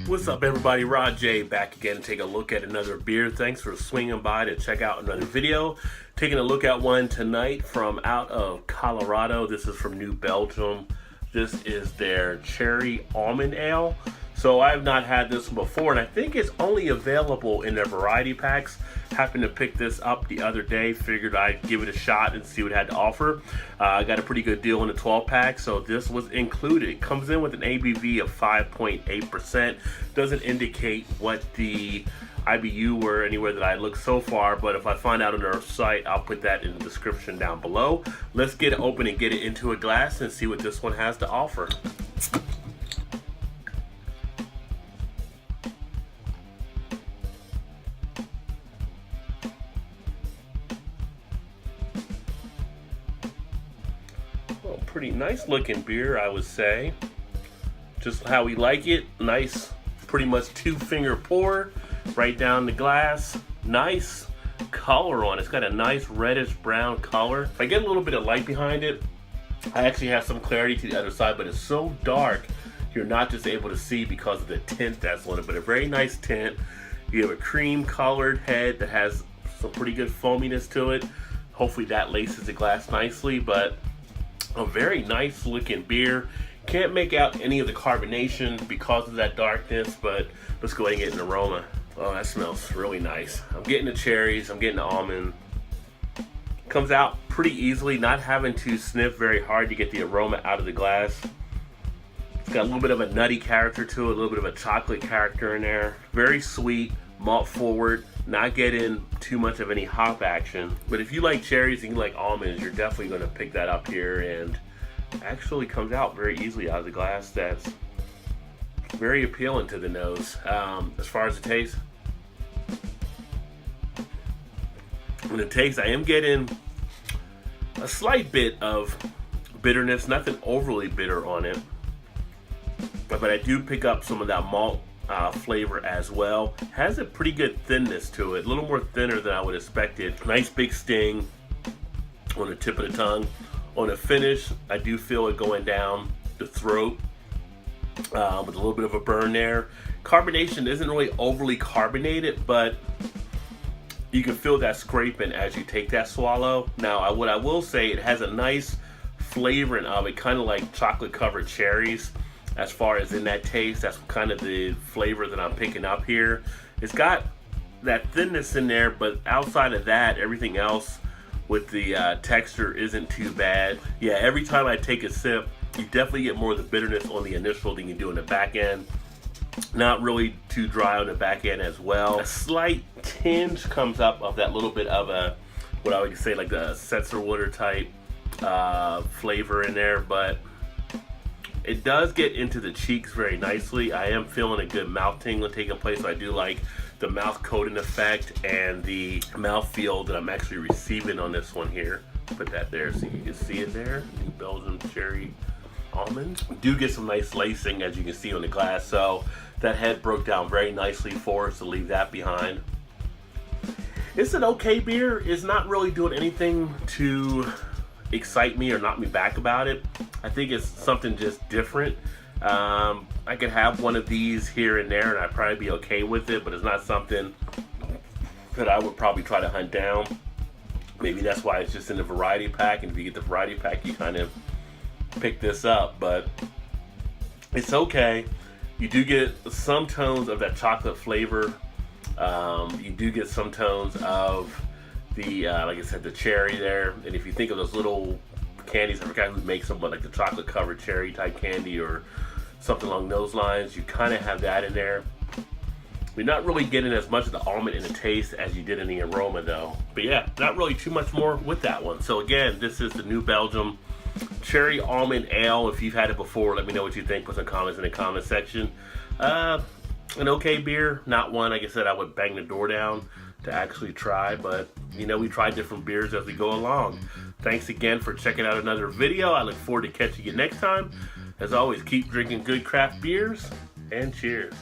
What's up, everybody? Rod J back again to take a look at another beer. Thanks for swinging by to check out another video. Taking a look at one tonight from out of Colorado. This is from New Belgium. This is their Cherry Almond Ale. So I have not had this one before, and I think it's only available in their variety packs. Happened to pick this up the other day, figured I'd give it a shot and see what it had to offer. I got a pretty good deal in the 12 pack, so this was included. It comes in with an ABV of 5.8%. Doesn't indicate what the IBU were anywhere that I looked so far, but if I find out on their site, I'll put that in the description down below. Let's get it open and get it into a glass and see what this one has to offer. Well, pretty nice looking beer, I would say. Just how we like it. Nice, pretty much 2-finger pour right down the glass. Nice color on it. It's got a nice reddish brown color. If I get a little bit of light behind it, I actually have some clarity to the other side, but it's so dark you're not just able to see because of the tint that's on it, but a very nice tint. You have a cream colored head that has some pretty good foaminess to it. Hopefully that laces the glass nicely, but a very nice looking beer. Can't make out any of the carbonation because of that darkness, but let's go ahead and get an aroma. Oh, that smells really nice. I'm getting the cherries, I'm getting the almond. Comes out pretty easily, not having to sniff very hard to get the aroma out of the glass. It's got a little bit of a nutty character to it, a little bit of a chocolate character in there. Very sweet, malt forward, not getting too much of any hop action. But if you like cherries and you like almonds, you're definitely gonna pick that up here, and actually comes out very easily out of the glass. That's very appealing to the nose. As far as the taste, when it tastes, I am getting a slight bit of bitterness, nothing overly bitter on it, but I do pick up some of that malt flavor as well. Has a pretty good thinness to it, a little more thinner than I would expect it. Nice big sting on the tip of the tongue. On the finish, I do feel it going down the throat with a little bit of a burn there. Carbonation isn't really overly carbonated, but you can feel that scraping as you take that swallow. Now, what I will say, it has a nice flavoring of it, kind of like chocolate covered cherries. As far as in that taste, that's kind of the flavor that I'm picking up here. It's got that thinness in there, but outside of that, everything else with the texture isn't too bad. Yeah, every time I take a sip, you definitely get more of the bitterness on the initial than you do on the back end. Not really too dry on the back end as well. A slight tinge comes up of that little bit of a, what I would say like the seltzer water type flavor in there, but it does get into the cheeks very nicely. I am feeling a good mouth tingle taking place, so I do like the mouth coating effect and the mouth feel that I'm actually receiving on this one here. Put that there so you can see it there. New Belgium Cherry Almond. Do get some nice lacing as you can see on the glass, so that head broke down very nicely for us to leave that behind. It's an okay beer. It's not really doing anything to excite me or knock me back about it. I think it's something just different. I could have one of these here and there and I'd probably be okay with it, but it's not something that I would probably try to hunt down. Maybe that's why it's just in the variety pack, and if you get the variety pack, you kind of pick this up, but it's okay. You do get some tones of that chocolate flavor. You do get some tones of the, like I said, the cherry there. And if you think of those little candies, I forgot who makes them, but like the chocolate covered cherry type candy or something along those lines, you kind of have that in there. You're not really getting as much of the almond in the taste as you did in the aroma though. But yeah, not really too much more with that one. So again, this is the New Belgium Cherry Almond Ale. If you've had it before, let me know what you think. Put some comments in the comment section. An okay beer, not one, like I said, I would bang the door down to actually try, but you know, we try different beers as we go along. Thanks again for checking out another video. I look forward to catching you next time. As always, keep drinking good craft beers, and cheers.